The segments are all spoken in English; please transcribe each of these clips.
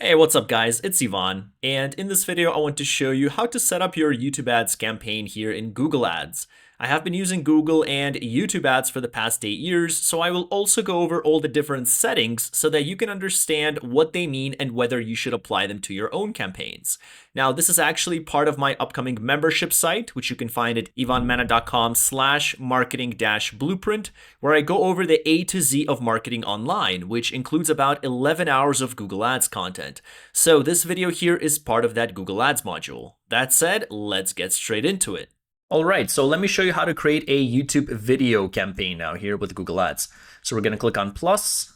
Hey, what's up guys? It's Ivan, and in this video I want to show you how to set up your YouTube ads campaign here in Google Ads. I have been using Google and YouTube ads for the past 8 years, so I will also go over all the different settings so that you can understand what they mean and whether you should apply them to your own campaigns. Now, this is actually part of my upcoming membership site, which you can find at ivanmena.com/marketing-blueprint, where I go over the A to Z of marketing online, which includes about 11 hours of Google Ads content. So this video here is part of that Google Ads module. That said, let's get straight into it. All right, so let me show you how to create a YouTube video campaign now here with Google Ads. So we're going to click on plus,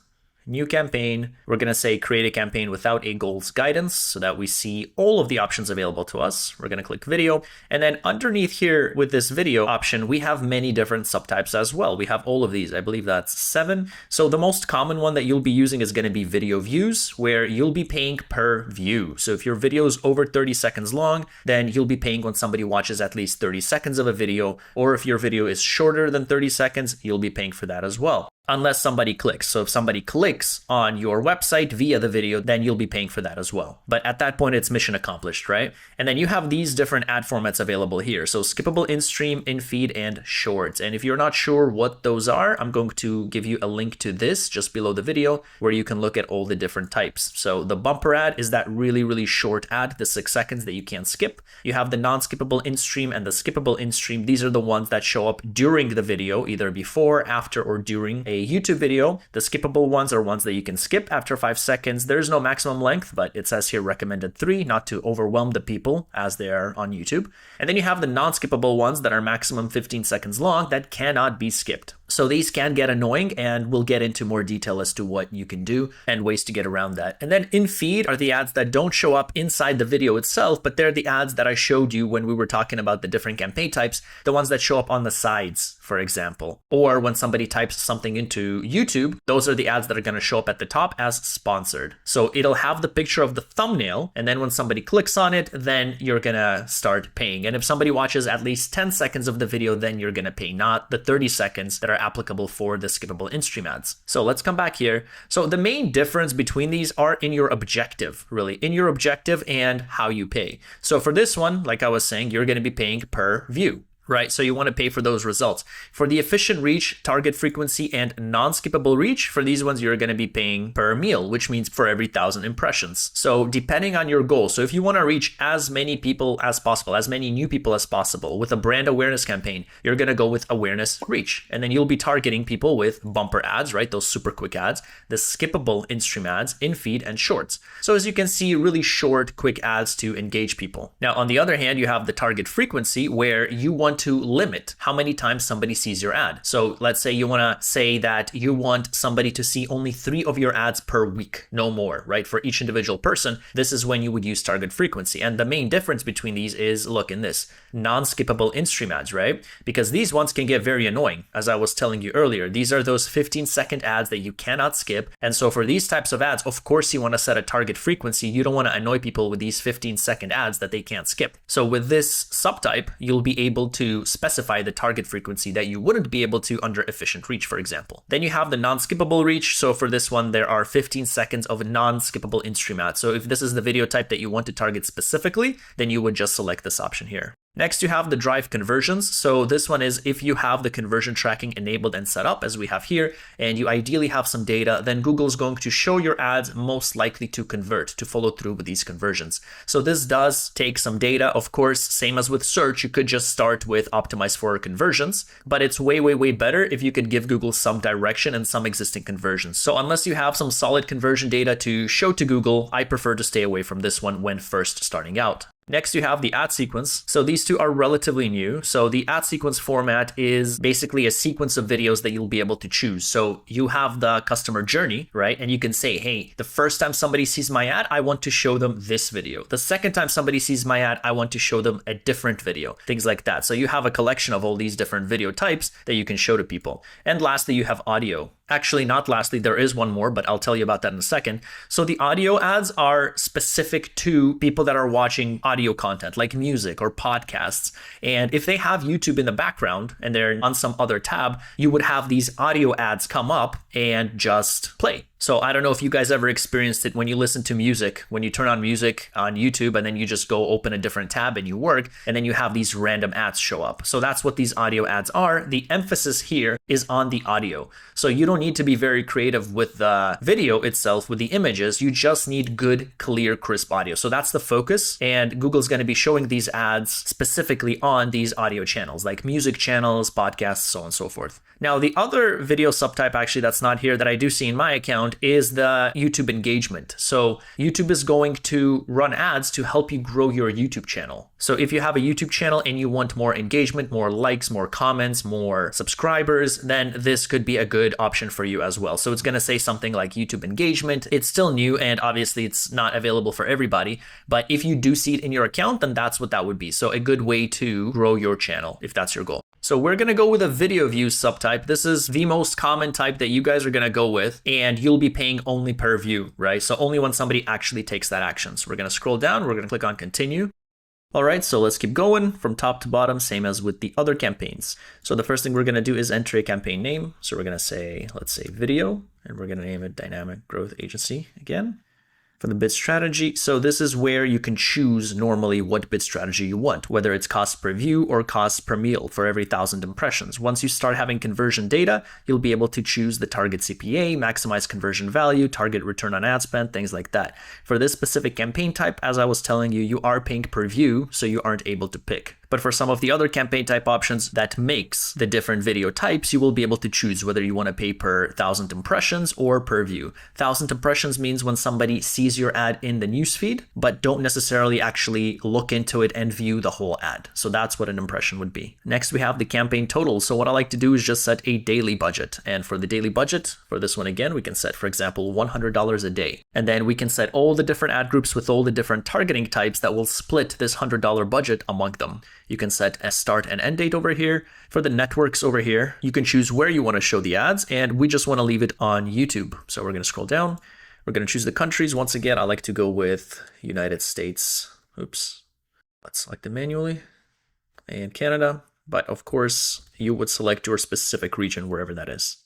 new campaign. We're going to say create a campaign without a goals guidance so that we see all of the options available to us. We're going to click video. And then underneath here with this video option, we have many different subtypes as well. We have all of these. I believe that's 7. So the most common one that you'll be using is going to be video views, where you'll be paying per view. So if your video is over 30 seconds long, then you'll be paying when somebody watches at least 30 seconds of a video. Or if your video is shorter than 30 seconds, you'll be paying for that as well, unless somebody clicks. So if somebody clicks on your website via the video, then you'll be paying for that as well. But at that point, it's mission accomplished, right? And then you have these different ad formats available here. So skippable, in-stream, in-feed, and shorts. And if you're not sure what those are, I'm going to give you a link to this just below the video where you can look at all the different types. So the bumper ad is that really short ad, the 6 seconds that you can't skip. You have the non-skippable in-stream and the skippable in-stream. These are the ones that show up during the video, either before, after, or during a YouTube video. The skippable ones are ones that you can skip after 5 seconds. There's no maximum length, but it says here recommended 3, not to overwhelm the people as they are on YouTube. And then you have the non-skippable ones that are maximum 15 seconds long that cannot be skipped. So these can get annoying, and we'll get into more detail as to what you can do and ways to get around that. And then in feed are the ads that don't show up inside the video itself, but they're the ads that I showed you when we were talking about the different campaign types, the ones that show up on the sides, for example. Or when somebody types something into YouTube, those are the ads that are going to show up at the top as sponsored. So it'll have the picture of the thumbnail, and then when somebody clicks on it, then you're going to start paying. And if somebody watches at least 10 seconds of the video, then you're going to pay, not the 30 seconds that are applicable for the skippable in-stream ads. So let's come back here. So the main difference between these are in your objective, really, in your objective and how you pay. So for this one, like I was saying, you're going to be paying per view, right? So you want to pay for those results. For the efficient reach, target frequency, and non-skippable reach, for these ones, you're going to be paying per meal, which means for every 1,000 impressions. So depending on your goal, so if you want to reach as many people as possible, as many new people as possible with a brand awareness campaign, you're going to go with awareness reach. And then you'll be targeting people with bumper ads, right? Those super quick ads, the skippable in-stream ads, in-feed, and shorts. So as you can see, really short, quick ads to engage people. Now, on the other hand, you have the target frequency, where you want to limit how many times somebody sees your ad. So let's say you want to say that you want somebody to see only 3 of your ads per week, no more, right? For each individual person, this is when you would use target frequency. And the main difference between these is, look in this, non-skippable in-stream ads, right? Because these ones can get very annoying. As I was telling you earlier, these are those 15-second ads that you cannot skip. And so for these types of ads, of course, you want to set a target frequency. You don't want to annoy people with these 15-second ads that they can't skip. So with this subtype, you'll be able to specify the target frequency that you wouldn't be able to under efficient reach, for example. Then you have the non-skippable reach. So for this one, there are 15 seconds of non-skippable in-stream ads. So if this is the video type that you want to target specifically, then you would just select this option here. Next, you have the drive conversions. So this one is if you have the conversion tracking enabled and set up as we have here, and you ideally have some data, then Google is going to show your ads most likely to convert, to follow through with these conversions. So this does take some data. Of course, same as with search, you could just start with optimize for conversions, but it's way better if you could give Google some direction and some existing conversions. So unless you have some solid conversion data to show to Google, I prefer to stay away from this one when first starting out. Next, you have the ad sequence. So these two are relatively new. So the ad sequence format is basically a sequence of videos that you'll be able to choose. So you have the customer journey, right? And you can say, hey, the first time somebody sees my ad, I want to show them this video. The second time somebody sees my ad, I want to show them a different video, things like that. So you have a collection of all these different video types that you can show to people. And lastly, you have audio. Actually, not lastly, there is one more, but I'll tell you about that in a second. So the audio ads are specific to people that are watching audio content like music or podcasts. And if they have YouTube in the background and they're on some other tab, you would have these audio ads come up and just play. So I don't know if you guys ever experienced it when you listen to music, when you turn on music on YouTube and then you just go open a different tab and you work, and then you have these random ads show up. So that's what these audio ads are. The emphasis here is on the audio. So you don't need to be very creative with the video itself, with the images. You just need good, clear, crisp audio. So that's the focus. And Google's going to be showing these ads specifically on these audio channels, like music channels, podcasts, so on and so forth. Now, the other video subtype actually that's not here that I do see in my account is the YouTube engagement. So YouTube is going to run ads to help you grow your YouTube channel. So if you have a YouTube channel and you want more engagement, more likes, more comments, more subscribers, then this could be a good option for you as well. So it's going to say something like YouTube engagement. It's still new and obviously it's not available for everybody. But if you do see it in your account, then that's what that would be. So a good way to grow your channel if that's your goal. So we're going to go with a video view subtype. This is the most common type that you guys are going to go with, and you'll be paying only per view, right? So only when somebody actually takes that action. So we're going to scroll down. We're going to click on continue. All right, so let's keep going from top to bottom, same as with the other campaigns. So the first thing we're going to do is enter a campaign name. So we're going to say, let's say video, and we're going to name it Dynamic Growth Agency again. For the bid strategy, so this is where you can choose normally what bid strategy you want, whether it's cost per view or cost per meal for every 1,000 impressions. Once you start having conversion data, you'll be able to choose the target CPA, maximize conversion value, target return on ad spend, things like that. For this specific campaign type, as I was telling you, you are paying per view, so you aren't able to pick. But for some of the other campaign type options that makes the different video types, you will be able to choose whether you want to pay per 1,000 impressions or per view. 1,000 impressions means when somebody sees your ad in the newsfeed, but don't necessarily actually look into it and view the whole ad. So that's what an impression would be. Next, we have the campaign total. So what I like to do is just set a daily budget. And for the daily budget, for this one again, we can set, for example, $100 a day. And then we can set all the different ad groups with all the different targeting types that will split this $100 budget among them. You can set a start and end date over here. For the networks over here, you can choose where you want to show the ads, and we just want to leave it on YouTube. So we're going to scroll down. We're going to choose the countries. Once again, I like to go with United States. Oops. Let's select it manually. And Canada. But of course, you would select your specific region, wherever that is.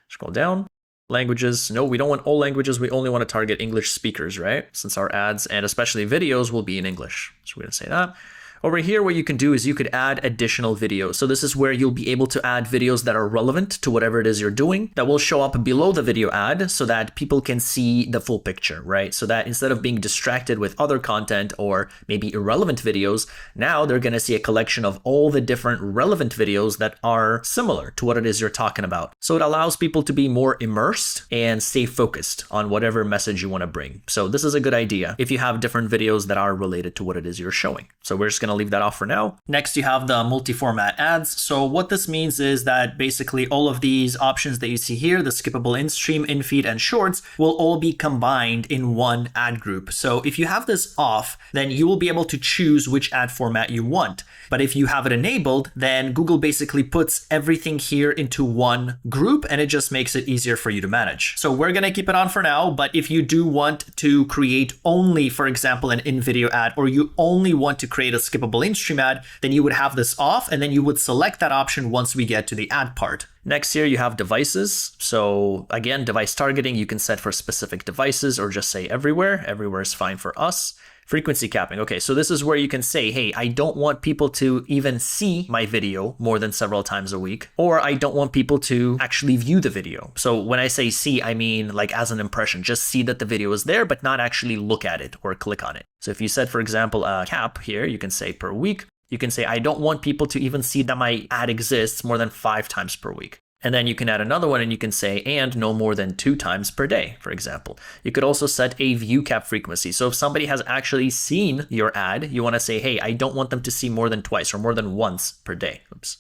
Scroll down. Languages. No, we don't want all languages. We only want to target English speakers, right? Since our ads and especially videos will be in English. So we're going to say that. Over here, what you can do is you could add additional videos. So this is where you'll be able to add videos that are relevant to whatever it is you're doing that will show up below the video ad so that people can see the full picture, right? So that instead of being distracted with other content or maybe irrelevant videos, now they're going to see a collection of all the different relevant videos that are similar to what it is you're talking about. So it allows people to be more immersed and stay focused on whatever message you want to bring. So this is a good idea if you have different videos that are related to what it is you're showing. So we're just going to leave that off for now. Next, you have the multi-format ads. So what this means is that basically all of these options that you see here, the skippable in-stream, in-feed, and shorts will all be combined in one ad group. So if you have this off, then you will be able to choose which ad format you want. But if you have it enabled, then Google basically puts everything here into one group and it just makes it easier for you to manage. So we're going to keep it on for now, but if you do want to create only, for example, an in-video ad, or you only want to create a skippable in-stream ad, then you would have this off and then you would select that option once we get to the ad part. Next here, you have devices. So again, device targeting, you can set for specific devices or just say everywhere. Everywhere is fine for us. Frequency capping. Okay, so this is where you can say, hey, I don't want people to even see my video more than several times a week, or I don't want people to actually view the video. So when I say see, I mean like as an impression, just see that the video is there, but not actually look at it or click on it. So if you set, for example, a cap here, you can say per week. You can say, I don't want people to even see that my ad exists more than 5 times per week. And then you can add another one and you can say, and no more than 2 times per day, for example. You could also set a view cap frequency. So if somebody has actually seen your ad, you want to say, hey, I don't want them to see more than twice or more than once per day. Oops.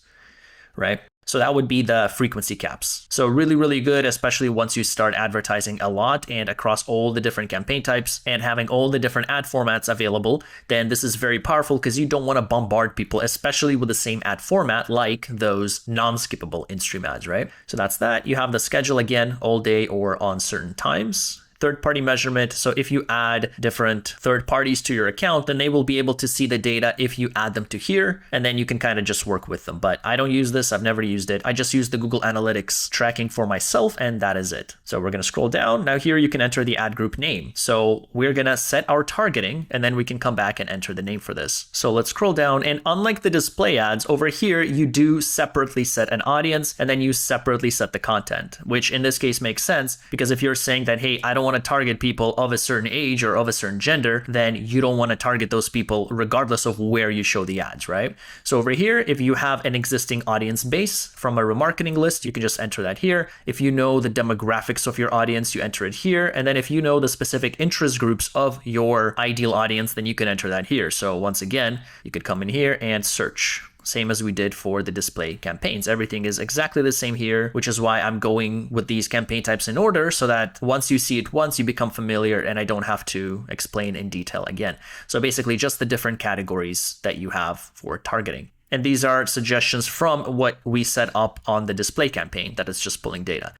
Right? So that would be the frequency caps. So really, really good, especially once you start advertising a lot and across all the different campaign types and having all the different ad formats available, then this is very powerful because you don't want to bombard people, especially with the same ad format like those non-skippable in-stream ads, right? So that's that. You have the schedule again, all day or on certain times. third-party measurement. So if you add different third parties to your account, then they will be able to see the data if you add them to here, and then you can kind of just work with them. But I don't use this. I've never used it. I just use the Google Analytics tracking for myself, and that is it. So we're going to scroll down. Now here you can enter the ad group name. So we're going to set our targeting, and then we can come back and enter the name for this. So let's scroll down, and unlike the display ads, over here you do separately set an audience, and then you separately set the content, which in this case makes sense, because if you're saying that, hey, I don't want to target people of a certain age or of a certain gender, then you don't want to target those people regardless of where you show the ads, right? So over here, if you have an existing audience base from a remarketing list, you can just enter that here. If you know the demographics of your audience, you enter it here. And then if you know the specific interest groups of your ideal audience, then you can enter that here. So once again, you could come in here and search. Same as we did for the display campaigns. Everything is exactly the same here, which is why I'm going with these campaign types in order, so that once you see it once, you become familiar and I don't have to explain in detail again. So basically just the different categories that you have for targeting. And these are suggestions from what we set up on the display campaign that is just pulling data.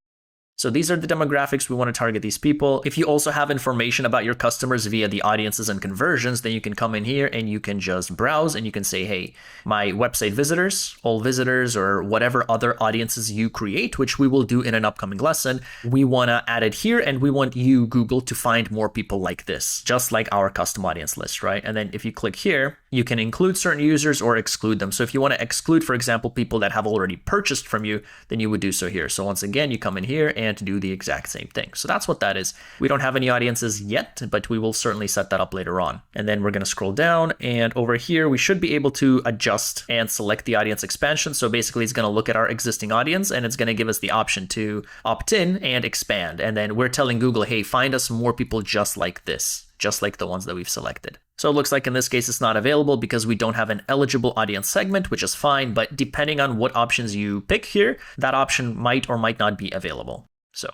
So these are the demographics. We want to target these people. If you also have information about your customers via the audiences and conversions, then you can come in here and you can just browse and you can say, hey, my website visitors, all visitors, or whatever other audiences you create, which we will do in an upcoming lesson, we want to add it here, and we want you, Google, to find more people like this, just like our custom audience list, right? And then if you click here, you can include certain users or exclude them. So if you want to exclude, for example, people that have already purchased from you, then you would do so here. So once again, you come in here and to do the exact same thing. So that's what that is. We don't have any audiences yet, but we will certainly set that up later on. And then we're going to scroll down, and over here, we should be able to adjust and select the audience expansion. So basically it's going to look at our existing audience and it's going to give us the option to opt in and expand. And then we're telling Google, hey, find us more people just like this, just like the ones that we've selected. So it looks like in this case, it's not available because we don't have an eligible audience segment, which is fine. But depending on what options you pick here, that option might or might not be available. So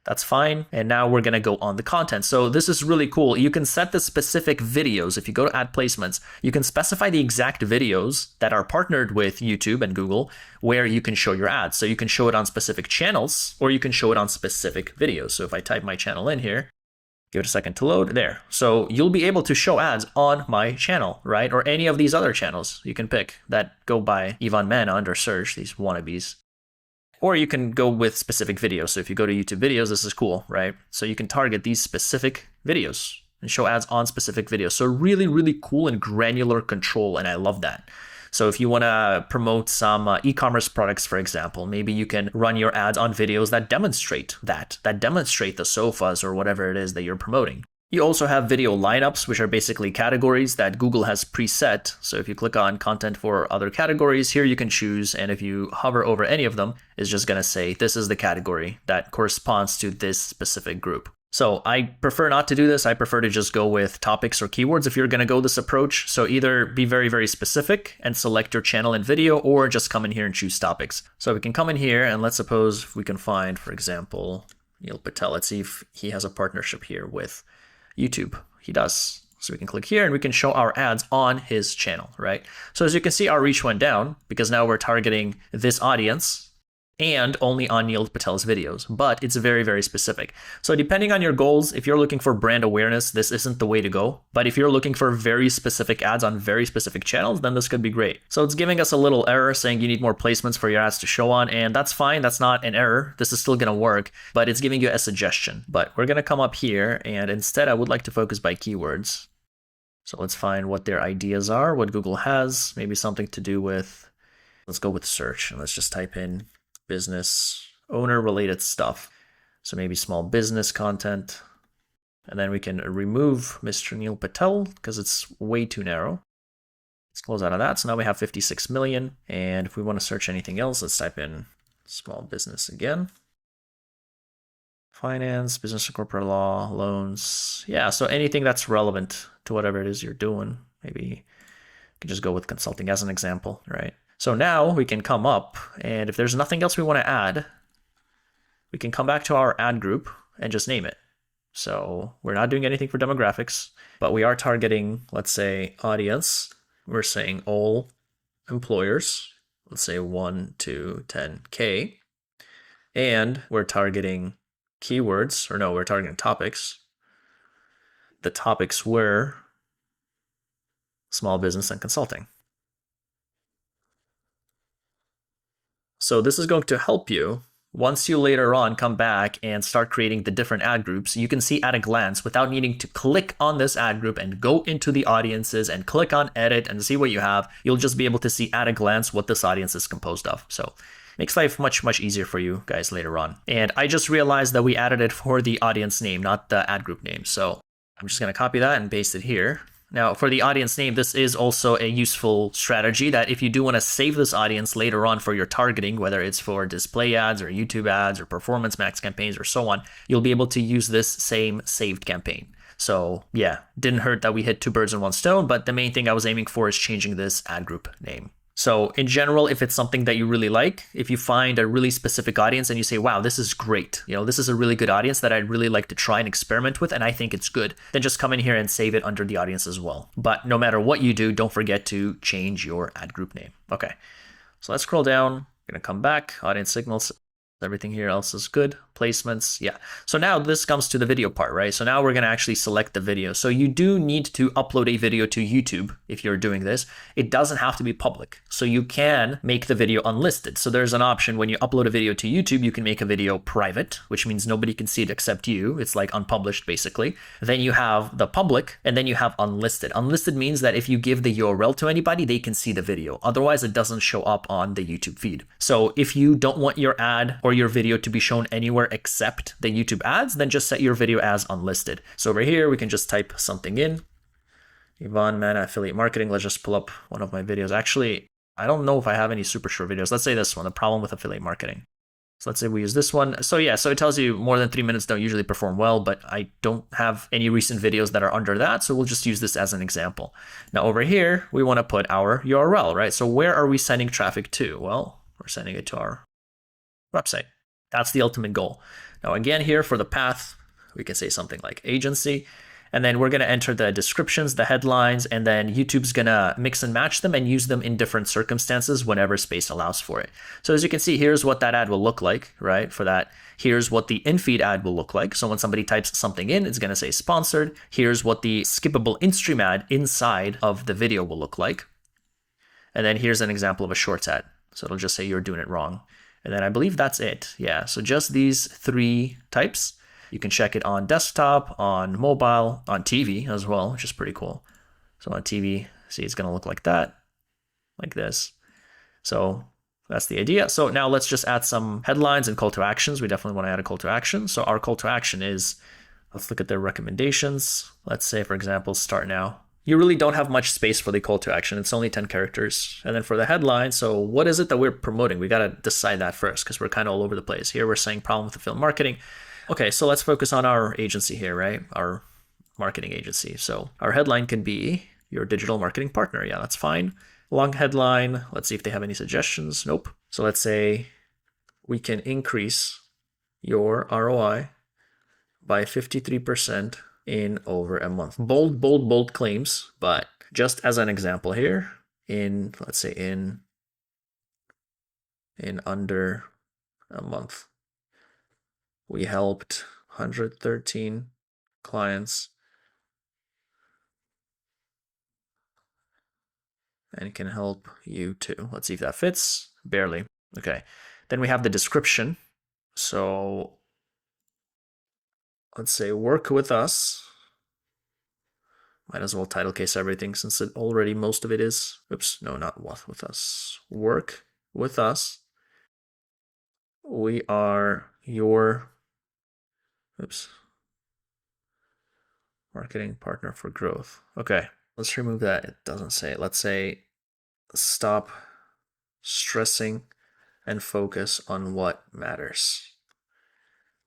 that's fine. And now we're going to go on the content. So this is really cool. You can set the specific videos. If you go to add placements, you can specify the exact videos that are partnered with YouTube and Google where you can show your ads. So you can show it on specific channels or you can show it on specific videos. So if I type my channel in here, give it a second to load there. So you'll be able to show ads on my channel, right? Or any of these other channels you can pick that go by Ivan Mana under search, these wannabes. Or you can go with specific videos. So if you go to YouTube videos, this is cool, right? So you can target these specific videos and show ads on specific videos. So really, really cool and granular control. And I love that. So if you want to promote some e-commerce products, for example, maybe you can run your ads on videos that demonstrate that demonstrate the sofas or whatever it is that you're promoting. You also have video lineups, which are basically categories that Google has preset. So if you click on content for other categories, here you can choose. And if you hover over any of them, it's just going to say, this is the category that corresponds to this specific group. So I prefer not to do this. I prefer to just go with topics or keywords if you're going to go this approach. So either be very, very specific and select your channel and video, or just come in here and choose topics. So we can come in here and let's suppose we can find, for example, Neil Patel. Let's see if he has a partnership here with YouTube. He does. So we can click here and we can show our ads on his channel, right? So as you can see, our reach went down because now we're targeting this audience and only on Neil Patel's videos, but it's very, very specific. So depending on your goals, if you're looking for brand awareness, this isn't the way to go. But if you're looking for very specific ads on very specific channels, then this could be great. So it's giving us a little error saying you need more placements for your ads to show on, and that's fine. That's not an error. This is still going to work, but it's giving you a suggestion. But we're going to come up here, and instead I would like to focus by keywords. So let's find what their ideas are, what Google has, maybe something to do with, let's go with search, and let's just type in business owner related stuff. So maybe small business content. And then we can remove Mr. Neil Patel because it's way too narrow. Let's close out of that. So now we have 56 million. And if we want to search anything else, let's type in small business again. Finance, business and corporate law, loans. Yeah, so anything that's relevant to whatever it is you're doing. Maybe you can just go with consulting as an example, right? So now we can come up, and if there's nothing else we want to add, we can come back to our ad group and just name it. So we're not doing anything for demographics, but we are targeting, let's say, audience. We're saying all employers, let's say 1 to 10K, and we're targeting keywords, or no, we're targeting topics. The topics were small business and consulting. So this is going to help you. Once you later on come back and start creating the different ad groups, you can see at a glance without needing to click on this ad group and go into the audiences and click on edit and see what you have. You'll just be able to see at a glance what this audience is composed of. So makes life much, much easier for you guys later on. And I just realized that we added it for the audience name, not the ad group name. So I'm just going to copy that and paste it here. Now, for the audience name, this is also a useful strategy that if you do want to save this audience later on for your targeting, whether it's for display ads or YouTube ads or performance max campaigns or so on, you'll be able to use this same saved campaign. So yeah, didn't hurt that we hit two birds in one stone, but the main thing I was aiming for is changing this ad group name. So in general, if it's something that you really like, if you find a really specific audience and you say, wow, this is great, this is a really good audience that I'd really like to try and experiment with, and I think it's good, then just come in here and save it under the audience as well. But no matter what you do, don't forget to change your ad group name. Okay, so let's scroll down. I'm gonna come back, audience signals. Everything here else is good. Placements, yeah. So now this comes to the video part, right? So now we're gonna actually select the video. So you do need to upload a video to YouTube if you're doing this. It doesn't have to be public. So you can make the video unlisted. So there's an option when you upload a video to YouTube, you can make a video private, which means nobody can see it except you. It's like unpublished basically. Then you have the public, and then you have unlisted. Unlisted means that if you give the URL to anybody, they can see the video. Otherwise, it doesn't show up on the YouTube feed. So if you don't want your ad or your video to be shown anywhere except the YouTube ads, then just set your video as unlisted. So over here, we can just type something in. Yvonne Mana Affiliate Marketing. Let's just pull up one of my videos. Actually, I don't know if I have any super short videos. Let's say this one, the problem with affiliate marketing. So let's say we use this one. So yeah, so it tells you more than 3 minutes don't usually perform well, but I don't have any recent videos that are under that. So we'll just use this as an example. Now over here, we want to put our URL, right? So where are we sending traffic to? Well, we're sending it to our website. That's the ultimate goal. Now again, here for the path, we can say something like agency, and then we're going to enter the descriptions, the headlines, and then YouTube's going to mix and match them and use them in different circumstances whenever space allows for it. So as you can see, here's what that ad will look like, right? For that, here's what the in-feed ad will look like. So when somebody types something in, it's going to say sponsored. Here's what the skippable in-stream ad inside of the video will look like. And then here's an example of a shorts ad. So it'll just say you're doing it wrong. And then I believe that's it. Yeah, so just these three types. You can check it on desktop, on mobile, on TV as well, which is pretty cool. So on TV, see, it's going to look like that, like this. So that's the idea. So now let's just add some headlines and call to actions. We definitely want to add a call to action. So our call to action is, let's look at their recommendations. Let's say, for example, start now. You really don't have much space for the call to action. It's only 10 characters. And then for the headline, so what is it that we're promoting? We got to decide that first because we're kind of all over the place. Here we're saying problem with affiliate marketing. Okay, so let's focus on our agency here, right? Our marketing agency. So our headline can be your digital marketing partner. Yeah, that's fine. Long headline. Let's see if they have any suggestions. Nope. So let's say we can increase your ROI by 53% in over a month. Bold, bold, bold claims, but just as an example here, let's say in under a month, we helped 113 clients and can help you too. Let's see if that fits. Barely. Okay. Then we have the description. So let's say work with us. Might as well title case everything since it already most of it is. Oops, no, not with us. Work with us. We are your marketing partner for growth. Okay, let's remove that. It doesn't say it. Let's say stop stressing and focus on what matters.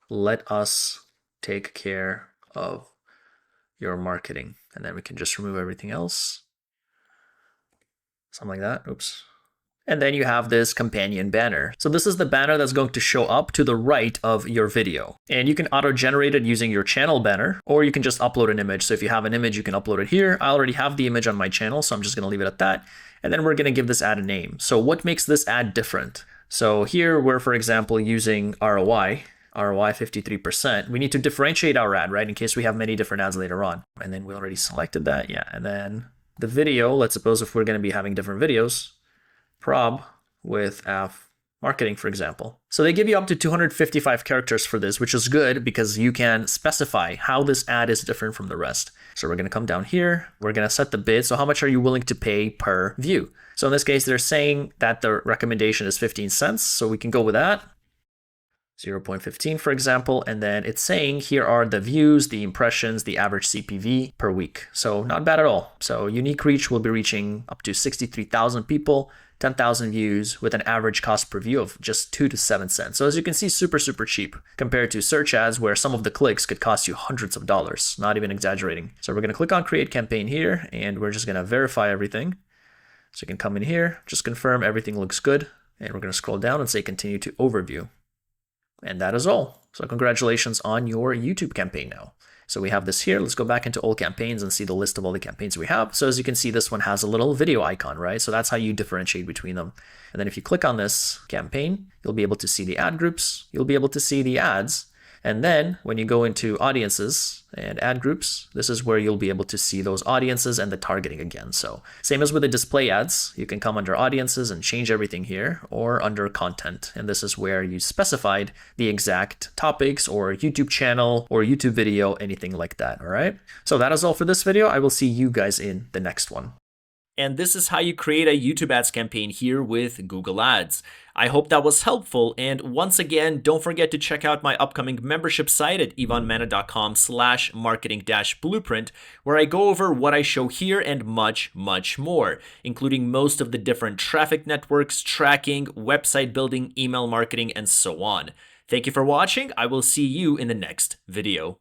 Let us take care of your marketing. And then we can just remove everything else. Something like that. Oops. And then you have this companion banner. So this is the banner that's going to show up to the right of your video. And you can auto-generate it using your channel banner, or you can just upload an image. So if you have an image, you can upload it here. I already have the image on my channel, so I'm just going to leave it at that. And then we're going to give this ad a name. So what makes this ad different? So here we're, for example, using ROI. ROI 53%. We need to differentiate our ad, right? In case we have many different ads later on. And then we already selected that. Yeah. And then the video, let's suppose if we're going to be having different videos, prob with marketing, for example. So they give you up to 255 characters for this, which is good because you can specify how this ad is different from the rest. So we're going to come down here. We're going to set the bid. So how much are you willing to pay per view? So in this case, they're saying that the recommendation is 15 cents. So we can go with that. 0.15, for example, and then it's saying here are the views, the impressions, the average CPV per week. So not bad at all. So unique reach will be reaching up to 63,000 people, 10,000 views with an average cost per view of just 2 to 7 cents. So as you can see, super cheap compared to search ads where some of the clicks could cost you hundreds of dollars, not even exaggerating. So we're going to click on create campaign here and we're just going to verify everything. So you can come in here, just confirm everything looks good. And we're going to scroll down and say continue to overview. And that is all. So congratulations on your YouTube campaign now. So we have this here. Let's go back into all campaigns and see the list of all the campaigns we have. So as you can see, this one has a little video icon, right? So that's how you differentiate between them. And then if you click on this campaign, you'll be able to see the ad groups. You'll be able to see the ads. And then when you go into audiences and ad groups, this is where you'll be able to see those audiences and the targeting again. So same as with the display ads, you can come under audiences and change everything here or under content. And this is where you specified the exact topics or YouTube channel or YouTube video, anything like that. All right. So that is all for this video. I will see you guys in the next one. And this is how you create a YouTube ads campaign here with Google Ads. I hope that was helpful. And once again, don't forget to check out my upcoming membership site at ivanmana.com/marketing-blueprint, where I go over what I show here and much more, including most of the different traffic networks, tracking, website building, email marketing, and so on. Thank you for watching. I will see you in the next video.